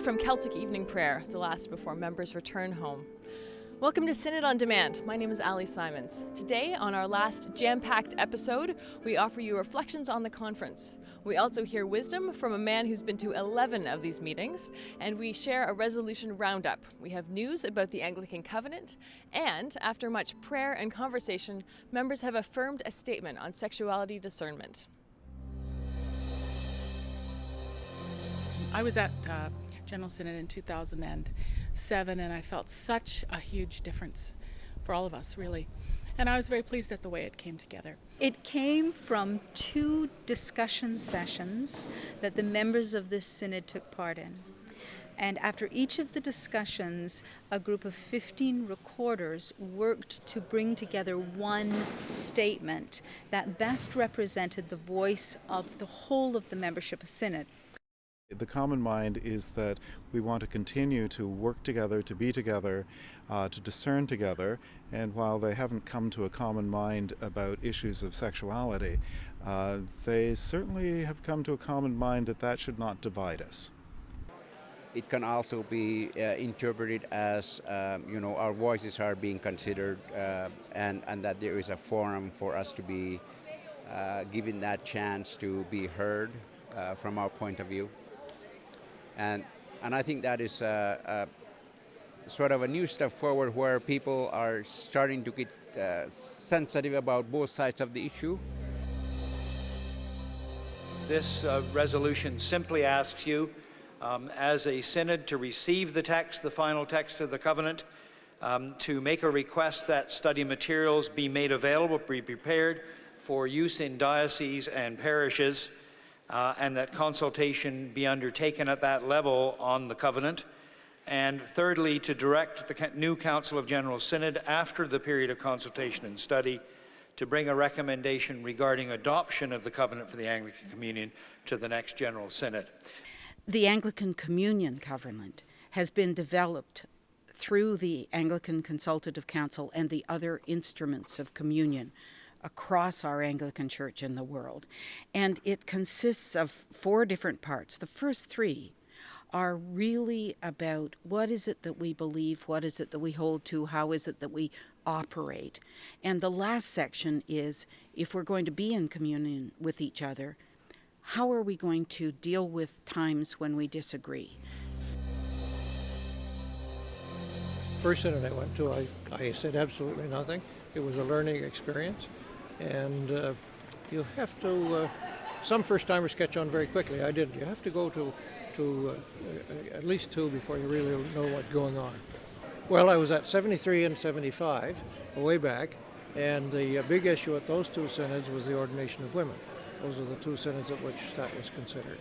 from Celtic Evening Prayer, the last before members return home. Welcome to Synod on Demand. My name is Ali Simons. Today, on our last jam-packed episode, we offer you reflections on the conference. We also hear wisdom from a man who's been to 11 of these meetings, and we share a resolution roundup. We have news about the Anglican Covenant, and after much prayer and conversation, members have affirmed a statement on sexuality discernment. I was at General Synod in 2007, and I felt such a huge difference for all of us, really. And I was very pleased at the way it came together. It came from 2 discussion sessions that the members of this synod took part in. And after each of the discussions, a group of 15 recorders worked to bring together one statement that best represented the voice of the whole of the membership of Synod. The common mind is that we want to continue to work together, to be together, to discern together, and while they haven't come to a common mind about issues of sexuality, they certainly have come to a common mind that that should not divide us. It can also be interpreted as, our voices are being considered and that there is a forum for us to be given that chance to be heard from our point of view. And I think that is sort of a new step forward where people are starting to get sensitive about both sides of the issue. This resolution simply asks you, as a synod, to receive the text, the final text of the covenant, to make a request that study materials be made available, be prepared for use in dioceses and parishes, and that consultation be undertaken at that level on the covenant. And thirdly, to direct the new Council of General Synod, after the period of consultation and study, to bring a recommendation regarding adoption of the covenant for the Anglican Communion to the next General Synod. The Anglican Communion Covenant has been developed through the Anglican Consultative Council and the other instruments of communion across our Anglican Church in the world. And it consists of 4 different parts. The first 3 are really about what is it that we believe, what is it that we hold to, how is it that we operate. And the last section is, if we're going to be in communion with each other, how are we going to deal with times when we disagree? First synod I went to, I said absolutely nothing. It was a learning experience. And you have to, some first-timers catch on very quickly. I didn't. You have to go to at least 2 before you really know what's going on. Well, I was at 73 and 75, way back, and the big issue at those 2 synods was the ordination of women. Those are the 2 synods at which that was considered.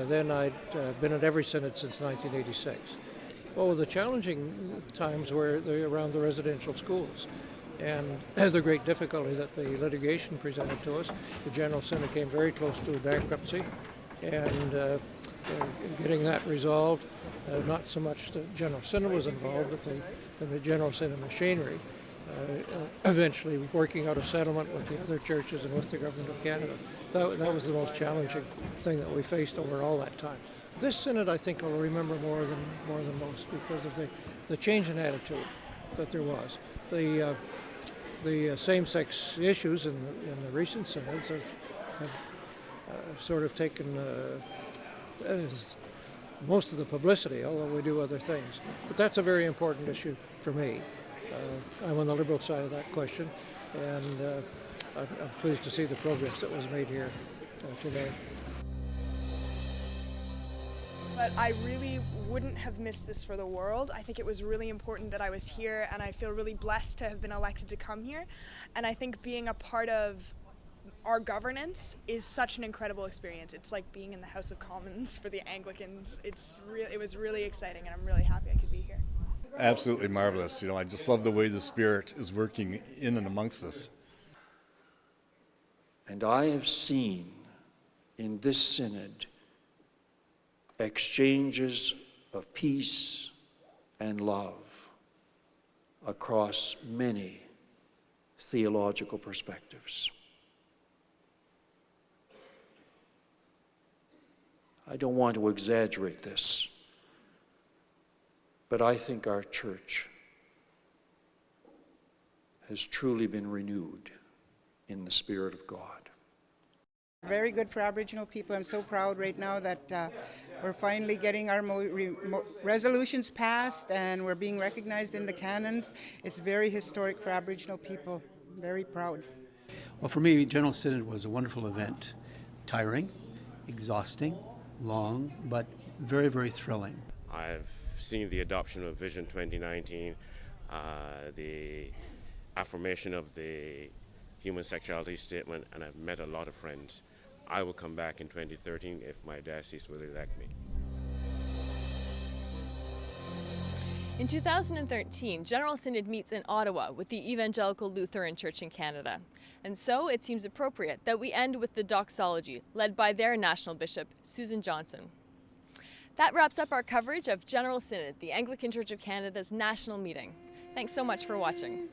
Then I'd been at every synod since 1986. Well, the challenging times were around the residential schools. And the great difficulty that the litigation presented to us. The General Synod came very close to bankruptcy, and getting that resolved, not so much the General Synod was involved, but the General Synod machinery, eventually working out a settlement with the other churches and with the Government of Canada. That was the most challenging thing that we faced over all that time. This Synod, I think, will remember more than most because of the change in attitude that there was. The same-sex issues in the recent synods have sort of taken most of the publicity, although we do other things. But that's a very important issue for me. I'm on the Liberal side of that question, and I'm pleased to see the progress that was made here today. But I really wouldn't have missed this for the world. I think it was really important that I was here, and I feel really blessed to have been elected to come here. And I think being a part of our governance is such an incredible experience. It's like being in the House of Commons for the Anglicans. It was really exciting, and I'm really happy I could be here. Absolutely marvelous. I just love the way the Spirit is working in and amongst us. And I have seen in this synod exchanges of peace and love across many theological perspectives. I don't want to exaggerate this, but I think our church has truly been renewed in the Spirit of God. Very good for Aboriginal people. I'm so proud right now that we're finally getting our resolutions passed and we're being recognized in the canons. It's very historic for Aboriginal people. Very proud. Well, for me, General Synod was a wonderful event. Tiring, exhausting, long, but very, very thrilling. I've seen the adoption of Vision 2019, the affirmation of the human sexuality statement, and I've met a lot of friends. I will come back in 2013 if my diocese will elect me. In 2013, General Synod meets in Ottawa with the Evangelical Lutheran Church in Canada. And so it seems appropriate that we end with the doxology, led by their national bishop, Susan Johnson. That wraps up our coverage of General Synod, the Anglican Church of Canada's national meeting. Thanks so much for watching.